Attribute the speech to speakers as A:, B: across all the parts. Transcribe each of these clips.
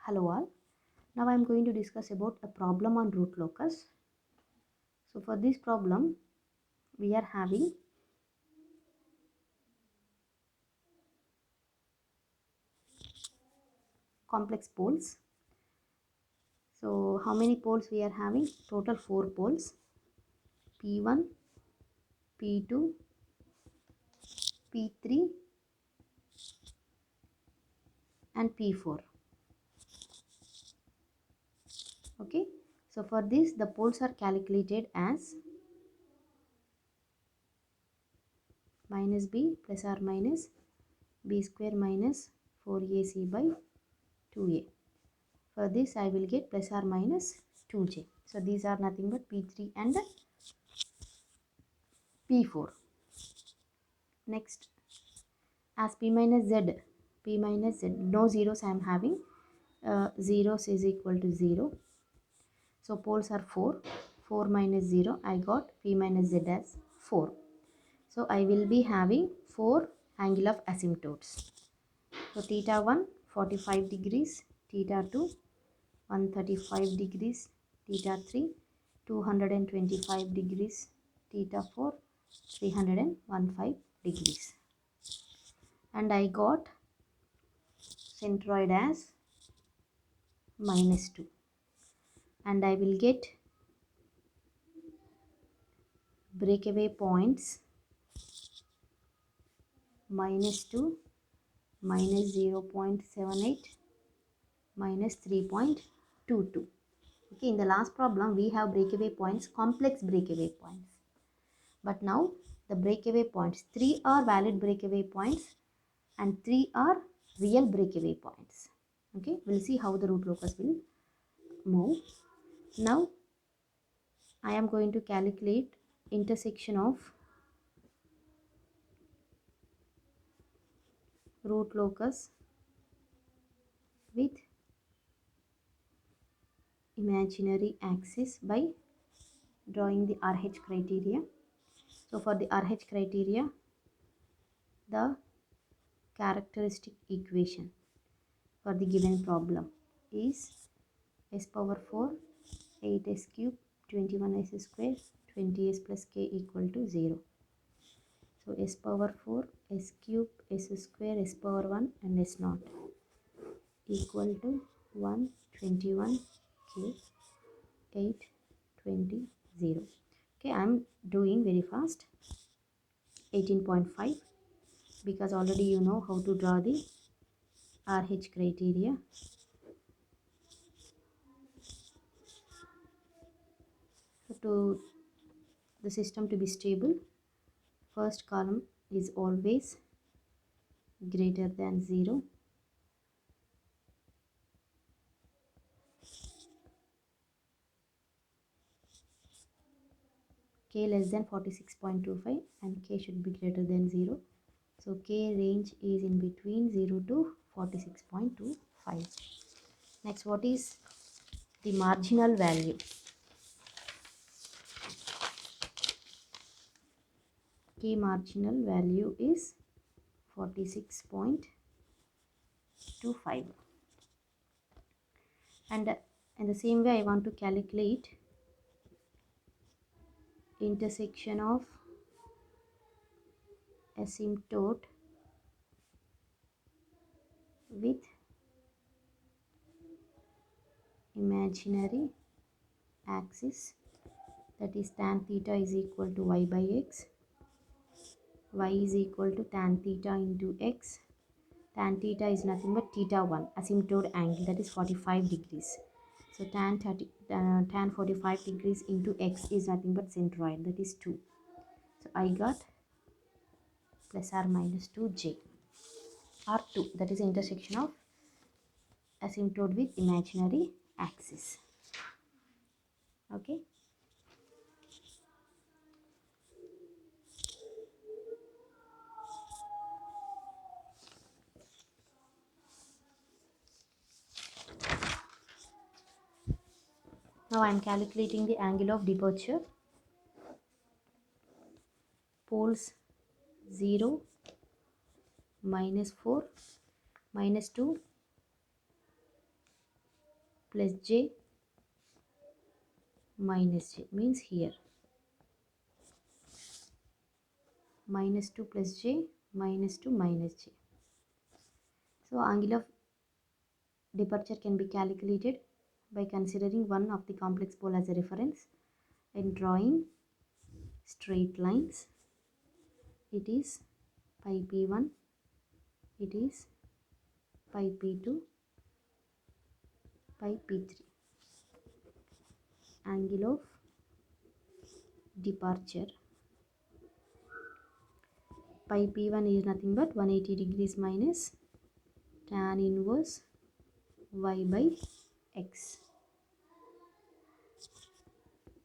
A: Hello all. Now I am going to discuss about a problem on root locus. So for this problem we are having complex poles. So how many poles we are having? Total 4 poles. P1, P2, P3 and P4. Okay. So for this the poles are calculated as minus b plus or minus b square minus 4ac by 2a. For this I will get plus or minus 2j. So these are nothing but P3 and P4. Next, as P minus Z, no zeros I am having. Zeros is equal to 0. So poles are 4. 4 minus 0, I got P minus Z as 4. So I will be having 4 angle of asymptotes. So theta 1, 45 degrees, theta 2, 135 degrees, theta 3, 225 degrees, theta 4, 315 degrees. And I got centroid as minus 2. And I will get breakaway points minus 2, minus 0.78, minus 3.22. Okay, in the last problem we have breakaway points, complex breakaway points. But now the breakaway points, 3 are valid breakaway points and 3 are real breakaway points. Okay, we'll see how the root locus will move. Now I am going to calculate intersection of root locus with imaginary axis by drawing the RH criteria. So for the RH criteria, the characteristic equation for the given problem is s power 4, 8s cube, 21s square, 20s plus k equal to 0. So s power 4, s cube, s square, s power 1 and s naught equal to 1, 21, k, 8, 20, 0. Okay, I am doing very fast. 18.5 because already you know how to draw the RH criteria. So to the system to be stable, first column is always greater than 0. K less than 46.25 and k should be greater than 0. So k range is in between 0 to 46.25. Next, what is the marginal value? K marginal value is 46.25. And in the same way I want to calculate intersection of asymptote with imaginary axis, that is tan theta is equal to y by x, y is equal to tan theta into x. Tan theta is nothing but theta 1, asymptote angle, that is 45 degrees. So tan 45 degrees into x is nothing but centroid, that is 2. So I got plus or minus 2j or 2, that is intersection of asymptote with imaginary axis. Okay. Now I am calculating the angle of departure. Poles 0, minus 4, minus 2, plus j minus j means here minus 2 plus j minus 2 minus j. So angle of departure can be calculated by considering one of the complex pole as a reference and drawing straight lines. It is pi p1, it is pi p2, pi p3. Angle of departure pi p1 is nothing but 180 degrees minus tan inverse y by x,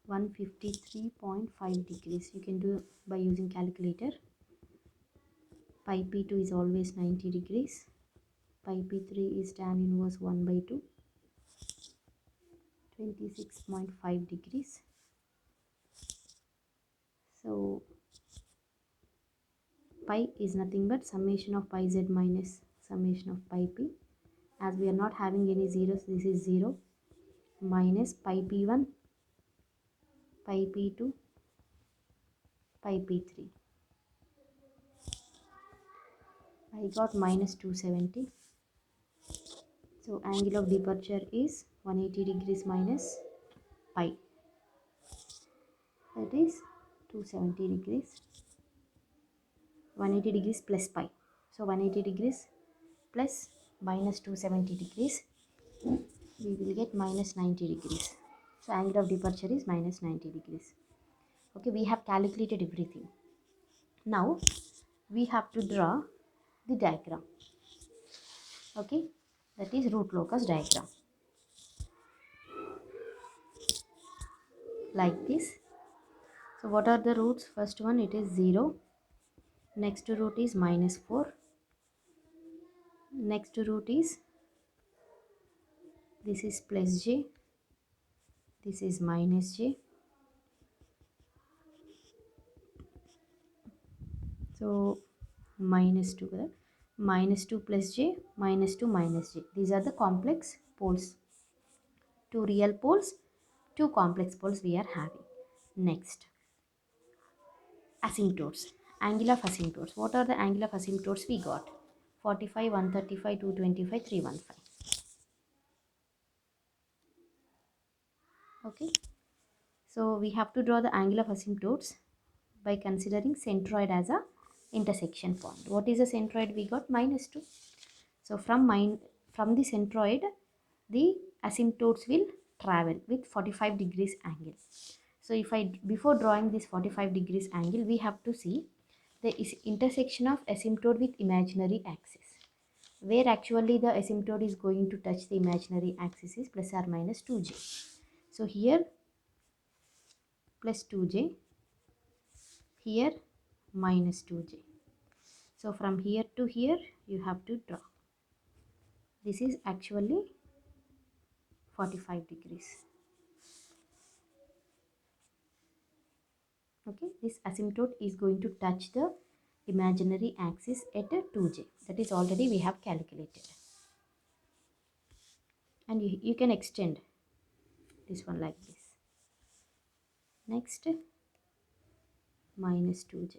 A: 153.5 degrees. You can do by using calculator. Pi p2 is always 90 degrees. Pi p3 is tan inverse 1 by 2, 26.5 degrees. So pi is nothing but summation of pi z minus summation of pi p. As we are not having any zeros, this is 0 minus pi p1, pi p2, pi p3. I got minus 270. So angle of departure is 180 degrees minus pi. That is 270 degrees. 180 degrees plus pi. So 180 degrees plus minus 270 degrees. We will get minus 90 degrees. So angle of departure is minus 90 degrees. Okay, we have calculated everything. Now we have to draw the diagram. Okay, that is root locus diagram. Like this. So what are the roots? First one, it is 0. Next root is minus 4. Next root is, this is plus j. This is minus j. So minus 2, minus 2 plus j, minus 2 minus j. These are the complex poles. 2 real poles, 2 complex poles we are having. Next, asymptotes. Angle of asymptotes. What are the angle of asymptotes we got? 45, 135, 225, 315. Okay. So we have to draw the angle of asymptotes by considering centroid as a intersection point. What is the centroid? We got minus 2. So from the centroid, the asymptotes will travel with 45 degrees angle. So if before drawing this 45 degrees angle, we have to see the intersection of asymptote with imaginary axis, where actually the asymptote is going to touch the imaginary axis is plus or minus 2j. So here plus 2j, here minus 2j. So from here to here you have to draw. This is actually 45 degrees. Okay, this asymptote is going to touch the imaginary axis at 2j. That is already we have calculated. And you can extend this one like this. Next, minus 2j.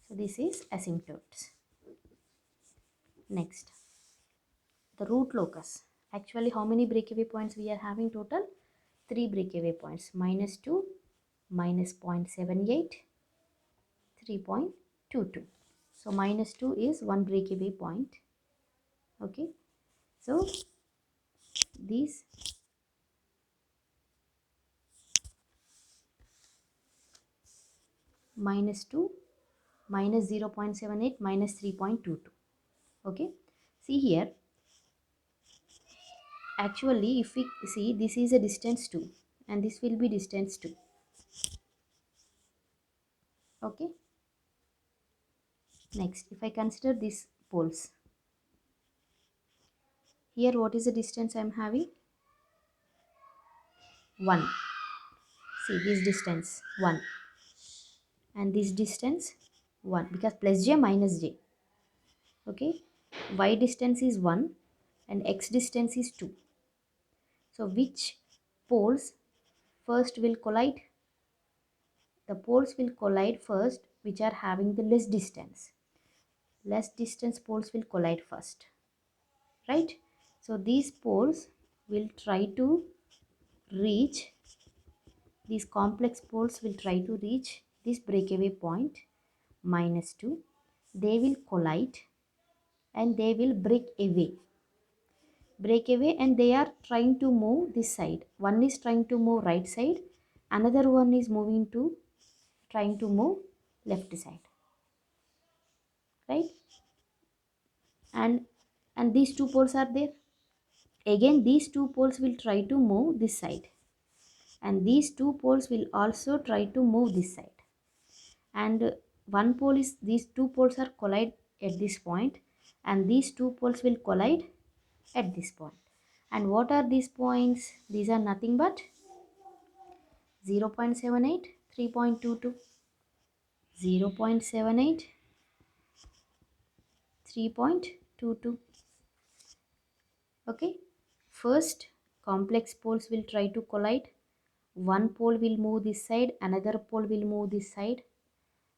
A: So this is asymptotes. Next, the root locus. Actually, how many breakaway points we are having total? 3 breakaway points. Minus 2, minus 0.78, 3.22. So minus 2 is one breakaway point. Okay. So these minus 2, minus 0.78, minus 3.22. Okay. See here. Actually, if we see, this is a distance 2 and this will be distance 2. Okay. Next, if I consider these poles, here what is the distance I am having? 1. See this distance 1 and this distance 1, because plus j minus j. Okay. y distance is 1 and x distance is 2. So which poles first will collide? The poles will collide first which are having the less distance. Less distance poles will collide first, right? So these poles will try to reach, these complex poles will try to reach this breakaway point -2. They will collide and they will break away, and they are trying to move this side. One is trying to move right side, another one is trying to move left side, right? And these two poles are there. Again these two poles will try to move this side, and these two poles will also try to move this side. And one pole is, these two poles are collide at this point, and these two poles will collide at this point. And what are these points? These are nothing but 0.78, 3.22, 0.78, 3.22. Okay, first complex poles will try to collide. One pole will move this side, another pole will move this side,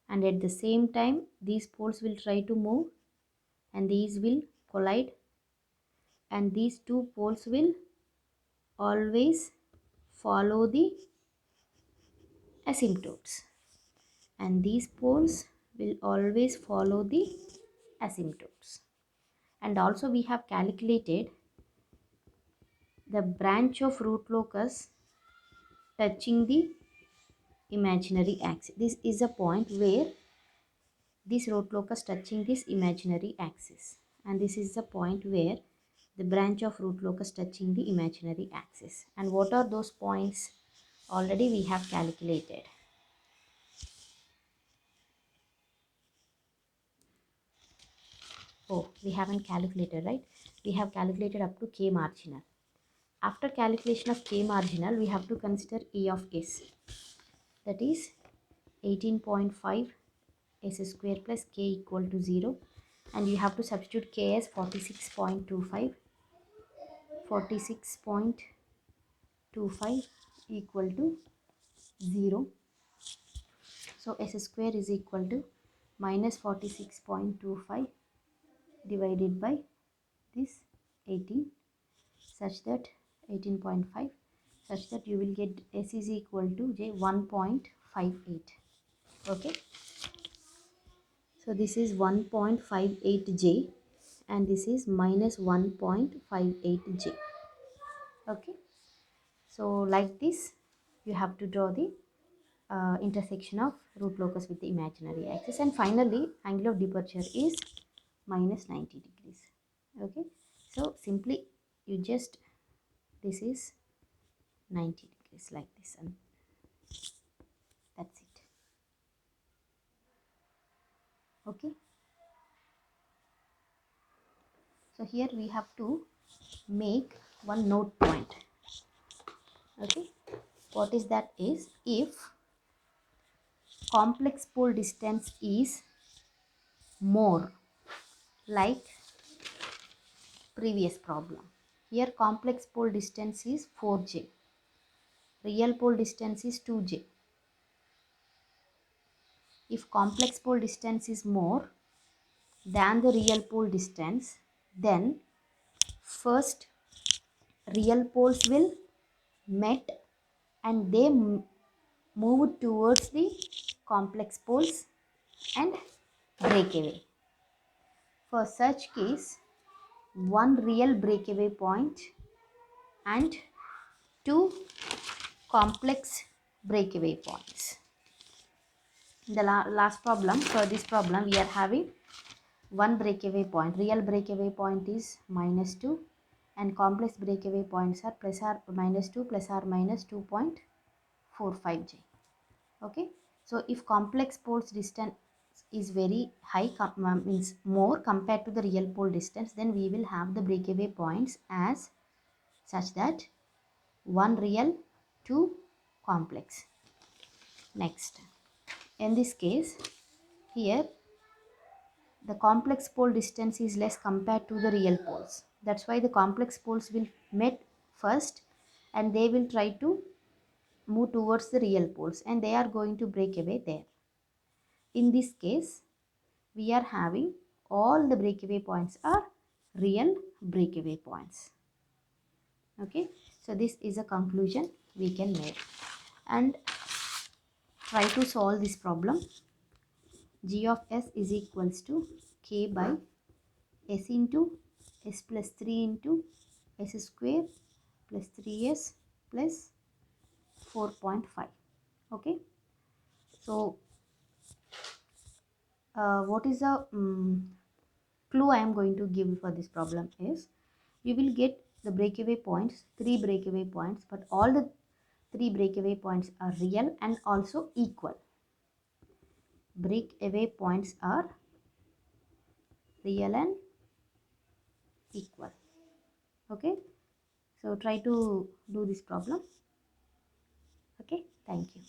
A: and at the same time these poles will try to move, and these will collide, and these two poles will always follow the asymptotes, and these poles will always follow the asymptotes. And also we have calculated the branch of root locus touching the imaginary axis. This is a point where this root locus touching this imaginary axis, and this is the point where the branch of root locus touching the imaginary axis. And what are those points? Already we have calculated. Oh, we haven't calculated, right? We have calculated up to k marginal. After calculation of k marginal, we have to consider E of s. That is 18.5 s square plus k equal to 0. And you have to substitute k as 46.25. 46.25 equal to 0. So s square is equal to minus 46.25 divided by this 18, such that 18.5, such that you will get s is equal to j 1.58. Okay, so this is 1.58 j, and this is minus 1.58 j. Okay, so like this you have to draw the intersection of root locus with the imaginary axis. And finally angle of departure is minus 90 degrees. Okay, so simply you just, this is 90 degrees like this, and that's it. Okay, so here we have to make one note point. Okay, what is that? Is if complex pole distance is more, like previous problem, here complex pole distance is 4j, real pole distance is 2j. If complex pole distance is more than the real pole distance, then first real poles will met and they move towards the complex poles and break away. For such case, one real breakaway point and two complex breakaway points. The last problem, for this problem we are having one breakaway point. Real breakaway point is -2, and complex breakaway points are plus or minus 2 plus or minus 2.45 j. Okay, so if complex poles distance is very high, means more compared to the real pole distance, then we will have the breakaway points as such that one real, two complex. Next, in this case, here the complex pole distance is less compared to the real poles. That's why the complex poles will meet first and they will try to move towards the real poles and they are going to break away there. In this case, we are having all the breakaway points are real breakaway points. Okay, so this is a conclusion we can make and try to solve this problem. G of s is equals to k by s into s plus 3 into s square plus 3s plus 4.5. Okay, so what is the clue I am going to give for this problem is you will get the breakaway points, 3 breakaway points, but all the 3 breakaway points are real and also equal. Breakaway points are real and equal. Okay, so try to do this problem. Okay, thank you.